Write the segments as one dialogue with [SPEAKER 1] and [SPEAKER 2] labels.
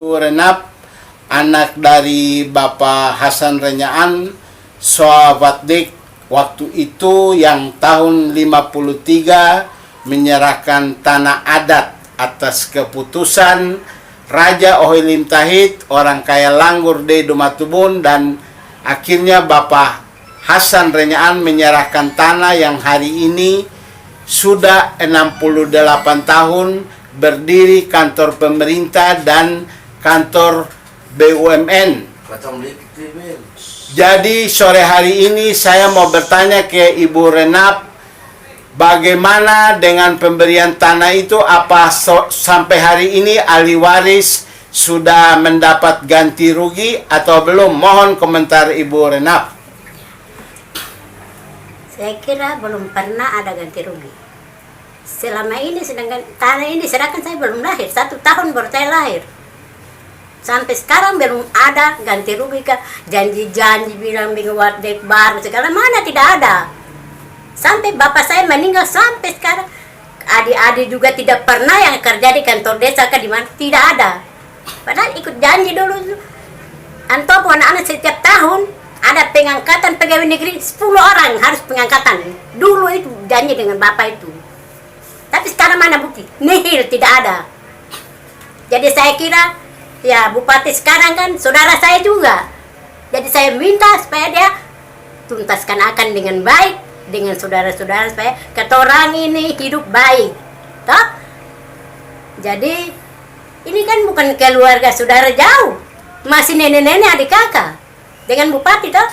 [SPEAKER 1] Renap, anak dari Bapak Hasan Renyaan, Soawatdik, waktu itu yang tahun 53 menyerahkan tanah adat atas keputusan Raja Ohilim Tahit, orang kaya Langgur de Dumatubun, dan akhirnya Bapak Hasan Renyaan menyerahkan tanah yang hari ini sudah 68 tahun berdiri kantor pemerintah dan kantor BUMN. Jadi sore hari ini saya mau bertanya ke Ibu Renap, bagaimana dengan pemberian tanah itu? Apa sampai hari ini ahli waris sudah mendapat ganti rugi atau belum? Mohon komentar Ibu Renap.
[SPEAKER 2] Saya kira belum pernah ada ganti rugi. Selama ini sedangkan tanah ini sedangkan saya belum lahir, 1 tahun baru saya lahir. Sampai sekarang belum ada ganti rugi, kan janji-janji bilang Watdek baru segala mana tidak ada. Sampai bapak saya meninggal sampai sekarang adik-adik juga tidak pernah yang kerja di kantor desa ke di mana, tidak ada. Padahal ikut janji dulu. Anto anak-anak setiap tahun ada pengangkatan pegawai negeri 10 orang harus pengangkatan. Dulu itu janji dengan bapak itu. Tapi sekarang mana bukti? Nihil, tidak ada. Jadi saya kira ya bupati sekarang kan saudara saya juga. Jadi saya minta supaya dia tuntaskan akan dengan baik dengan saudara-saudara supaya ketorang ini hidup baik. Toh? Jadi ini kan bukan keluarga saudara jauh. Masih nenek-nenek adik kakak dengan bupati toh.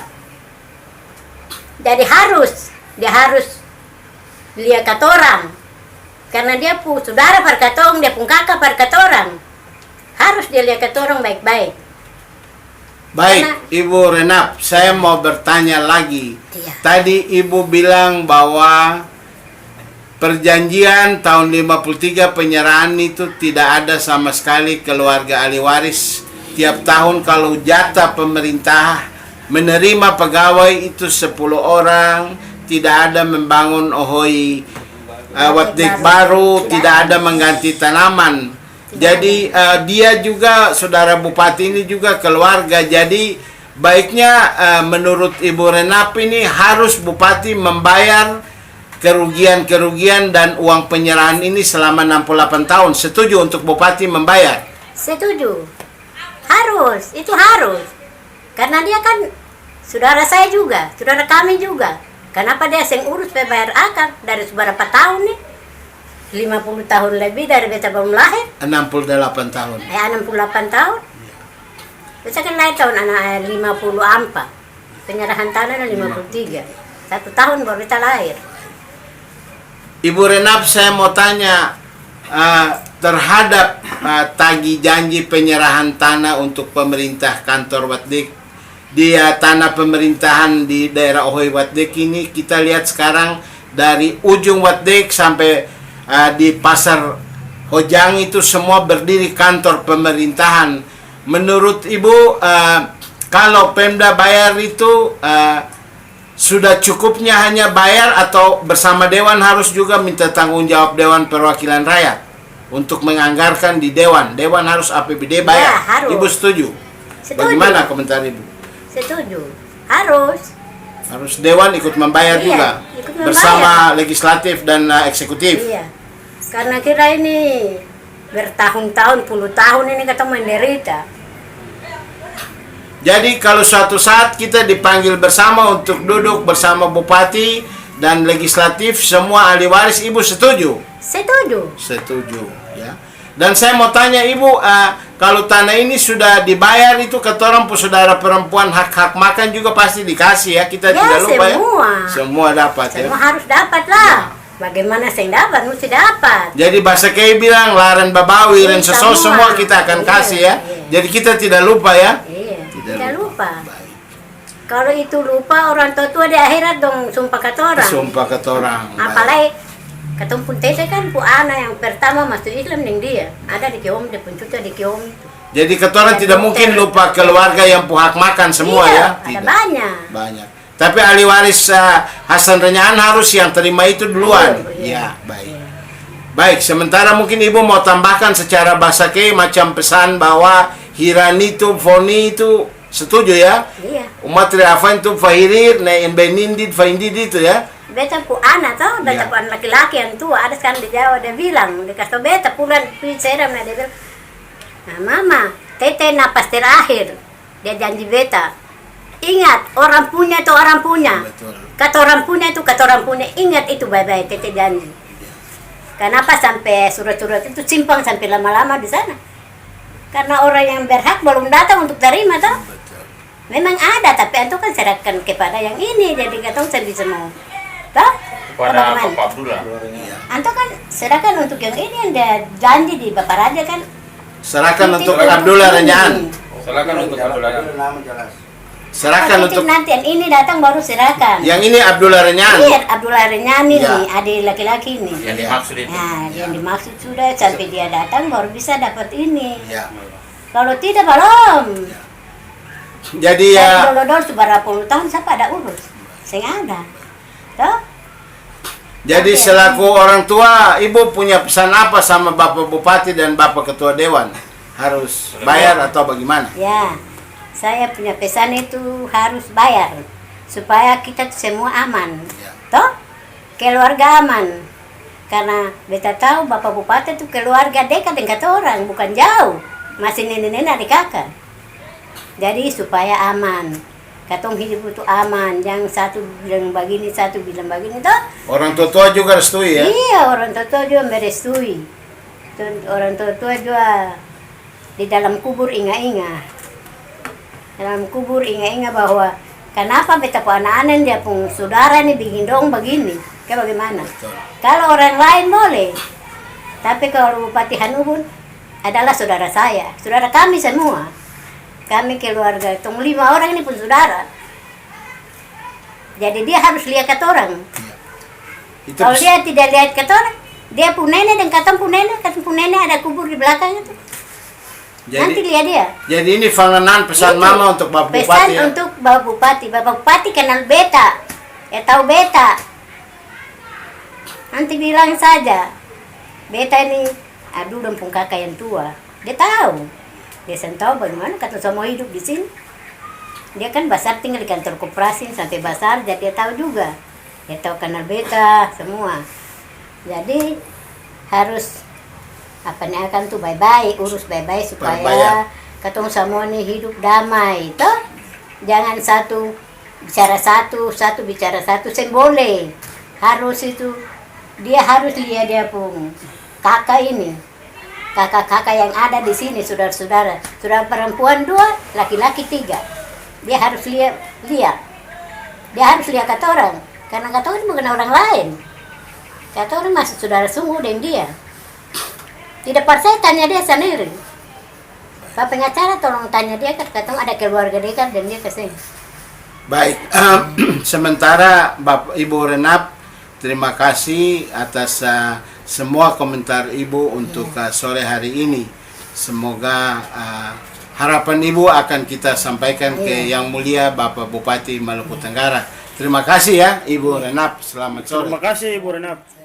[SPEAKER 2] Jadi dia harus lihat ketorang. Karena dia pun saudara par katong, dia pun kakak par katorang. Harus dia lihat ketorang baik-baik.
[SPEAKER 1] Baik,
[SPEAKER 2] Karena,
[SPEAKER 1] Ibu Renap, saya mau bertanya lagi.
[SPEAKER 2] Iya.
[SPEAKER 1] Tadi Ibu bilang bahwa perjanjian tahun 53 penyerahan itu tidak ada sama sekali keluarga ahli waris. Tiap tahun kalau jatah pemerintah menerima pegawai itu 10 orang, tidak ada membangun ohoi Watdek baru, tidak ada mengganti tanaman. Jadi dia juga, saudara bupati ini juga keluarga. Jadi baiknya menurut Ibu Renap ini harus bupati membayar kerugian-kerugian dan uang penyerahan ini selama 68 tahun. Setuju untuk bupati membayar?
[SPEAKER 2] setuju. Harus, itu harus. Karena dia kan saudara saya juga, saudara kami juga. Kenapa dia yang urus bayar akar dari beberapa tahun nih? 50 tahun lebih dari beta belum lahir.
[SPEAKER 1] 68 tahun.
[SPEAKER 2] 68 tahun. Beta kan lahir tahun 54. Penyerahan tanah 53. 1 tahun baru beta lahir.
[SPEAKER 1] Ibu Renap, saya mau tanya terhadap tagih janji penyerahan tanah untuk pemerintah kantor Watdek di tanah pemerintahan di daerah Ohoi Watdek ini. Kita lihat sekarang dari ujung Watdek sampai di pasar Hojang itu semua berdiri kantor pemerintahan. Menurut Ibu, kalau Pemda bayar itu sudah cukupnya hanya bayar atau bersama Dewan harus juga minta tanggung jawab Dewan Perwakilan Rakyat untuk menganggarkan di Dewan? Dewan harus APBD bayar.
[SPEAKER 2] Ya, harus.
[SPEAKER 1] Ibu setuju? Bagaimana komentar Ibu?
[SPEAKER 2] Setuju. Harus.
[SPEAKER 1] Harus Dewan ikut membayar
[SPEAKER 2] Iya,
[SPEAKER 1] juga
[SPEAKER 2] ikut membayar.
[SPEAKER 1] bersama legislatif dan eksekutif.
[SPEAKER 2] Iya. Karena kira ini bertahun-tahun, puluh tahun ini kita menderita.
[SPEAKER 1] Jadi kalau suatu saat kita dipanggil bersama untuk duduk bersama bupati dan legislatif, semua ahli waris, Ibu setuju?
[SPEAKER 2] Setuju.
[SPEAKER 1] Setuju, ya. Dan saya mau tanya Ibu, kalau tanah ini sudah dibayar itu ke orang saudara perempuan hak-hak makan juga pasti dikasih ya, kita
[SPEAKER 2] Ya,
[SPEAKER 1] tidak lupa
[SPEAKER 2] semua.
[SPEAKER 1] ya. Semua dapat
[SPEAKER 2] Semua
[SPEAKER 1] ya.
[SPEAKER 2] harus dapat lah. Bagaimana saya dapat? Mesti dapat.
[SPEAKER 1] Jadi bahasa Kei bilang laren babawi, ren seso, semua
[SPEAKER 2] Semua.
[SPEAKER 1] kita akan
[SPEAKER 2] Iya,
[SPEAKER 1] kasih ya.
[SPEAKER 2] iya.
[SPEAKER 1] Jadi kita tidak lupa ya.
[SPEAKER 2] Iya.
[SPEAKER 1] Tidak
[SPEAKER 2] Tidak lupa.
[SPEAKER 1] Baik.
[SPEAKER 2] Kalau itu lupa orang tua di akhirat dong sumpah kata orang.
[SPEAKER 1] Sumpah ke orang.
[SPEAKER 2] Apalagi ketemu pun tete kan pu anak yang pertama masuk Islam dengan dia. Ada di Kiom, dia pencuci di Kiom.
[SPEAKER 1] Jadi ketoran
[SPEAKER 2] Ya,
[SPEAKER 1] tidak
[SPEAKER 2] dokter.
[SPEAKER 1] mungkin lupa keluarga yang puhak makan semua
[SPEAKER 2] Iya,
[SPEAKER 1] ya.
[SPEAKER 2] ada
[SPEAKER 1] Tidak.
[SPEAKER 2] banyak.
[SPEAKER 1] Banyak. Tapi ahli waris Hasan Renyaan harus yang terima itu duluan.
[SPEAKER 2] Oh,
[SPEAKER 1] Ya,
[SPEAKER 2] iya.
[SPEAKER 1] baik.
[SPEAKER 2] Iya.
[SPEAKER 1] Baik, sementara mungkin Ibu mau tambahkan secara bahasa ke macam pesan bahwa hirani itu, foni itu, setuju ya?
[SPEAKER 2] Iya.
[SPEAKER 1] Umat reafan itu fahirir, na benindid, faindid itu ya?
[SPEAKER 2] Beta ku anak toh, beta
[SPEAKER 1] Iya.
[SPEAKER 2] ku anak laki-laki yang tua, ada sekarang di Jawa, dia bilang, dia kata beta pulang seram, dia bilang, nah mama, tete napas terakhir, dia janji beta, ingat orang punya itu orang punya,
[SPEAKER 1] Betul.
[SPEAKER 2] kata orang punya itu kata orang punya, ingat itu bye-bye, tete janji. Kenapa sampai surat-surat itu simpang sampai lama-lama di sana? Karena orang yang berhak belum datang untuk terima toh.
[SPEAKER 1] Betul.
[SPEAKER 2] Memang ada, tapi itu kan serahkan kepada yang ini, jadi katong saya bisa mau, toh?
[SPEAKER 3] Kepada
[SPEAKER 2] Bagaimana?
[SPEAKER 3] Bapak Abdullah.
[SPEAKER 2] Anto kan serahkan untuk yang ini yang dia janji di Bapak Raja kan.
[SPEAKER 1] Serahkan
[SPEAKER 2] Titip
[SPEAKER 1] untuk
[SPEAKER 2] untuk
[SPEAKER 1] Abdullah
[SPEAKER 2] ini.
[SPEAKER 1] Renyan.
[SPEAKER 3] Silakan untuk Abdullah.
[SPEAKER 1] Serahkan
[SPEAKER 2] Titip
[SPEAKER 1] untuk
[SPEAKER 2] nanti yang ini datang baru serahkan.
[SPEAKER 1] yang ini Abdullah Renyan.
[SPEAKER 2] Iya, Abdullah Renyani
[SPEAKER 1] Ya.
[SPEAKER 2] nih, adik laki-laki nih.
[SPEAKER 3] Yang dimaksud itu.
[SPEAKER 2] Nah, yang dimaksud sudah sampai dia datang baru bisa dapat ini.
[SPEAKER 1] Ya.
[SPEAKER 2] Kalau tidak belum.
[SPEAKER 1] Jadi ya,
[SPEAKER 2] Dodol sudah 10 tahun siapa ada urus? Sing ada. Toh?
[SPEAKER 1] jadi selaku orang tua, Ibu punya pesan apa sama Bapak Bupati dan Bapak Ketua Dewan? Harus bayar atau bagaimana?
[SPEAKER 2] Ya, saya punya pesan itu harus bayar supaya kita semua aman,
[SPEAKER 1] Ya.
[SPEAKER 2] toh keluarga aman. Karena beta tahu Bapak Bupati itu keluarga dekat dengan kata orang, bukan jauh, masih nenek-nenek adik kakak. Jadi supaya aman, katong hidup itu aman, yang satu bilang begini, satu bilang begini, toh.
[SPEAKER 1] Orang tua juga restui ya?
[SPEAKER 2] Iya, orang tua juga merestui. Orang tua juga di dalam kubur ingat-ingat. Dalam kubur ingat-ingat bahwa kenapa beta pu anak-anak dia pun saudara nih bikin dong begini. Kayak bagaimana?
[SPEAKER 1] Betul.
[SPEAKER 2] Kalau orang lain boleh. Tapi kalau Bupati Hanubun adalah saudara saya, saudara kami semua. Kami keluarga, 5 orang ini pun saudara. Jadi dia harus lihat kata orang.
[SPEAKER 1] Itu
[SPEAKER 2] Kalau dia tidak lihat kata orang, dia pun nenek dan katong pun nenek ada kubur di belakang itu. Nanti
[SPEAKER 1] jadi,
[SPEAKER 2] lihat dia.
[SPEAKER 1] jadi ini fanganan pesan
[SPEAKER 2] Itu.
[SPEAKER 1] Mama untuk Bapak
[SPEAKER 2] Pesan
[SPEAKER 1] Bupati ya?
[SPEAKER 2] untuk Bapak Bupati. Bapak Bupati kenal beta. Ya tahu beta. Nanti bilang saja. Beta ini, aduh dan pun kakak yang tua. Dia tahu. Dia tahu bagaimana kata semua hidup di sini. Dia kan besar tinggal di kantor koperasi sampai besar, jadi dia tahu juga. Dia tahu kenal beta semua. Jadi harus apa nih akan tuh bye-bye, urus bye-bye supaya
[SPEAKER 1] Bye-bye, ya.
[SPEAKER 2] katong semua nih hidup damai, toh. Jangan satu bicara satu bicara satu, boleh. Harus itu dia harus lihat dia pun kakak ini. Kakak-kakak yang ada di sini, saudara-saudara. Saudara perempuan 2, laki-laki 3. Dia harus lihat. Dia harus lihat kata orang. Karena kata orang bukan orang lain. Kata orang masih saudara sungguh dengan dia. Tidak percaya tanya dia sendiri. Pak pengacara tolong tanya dia, kata ada keluarga dekat dan dia kesini.
[SPEAKER 1] Baik, sementara Bapak Ibu Renap, terima kasih atas semua komentar Ibu untuk sore hari ini. Semoga harapan Ibu akan kita sampaikan ke Yang Mulia Bapak Bupati Maluku Tenggara. Terima kasih ya Ibu Renap, selamat sore.
[SPEAKER 4] Terima kasih Ibu Renap.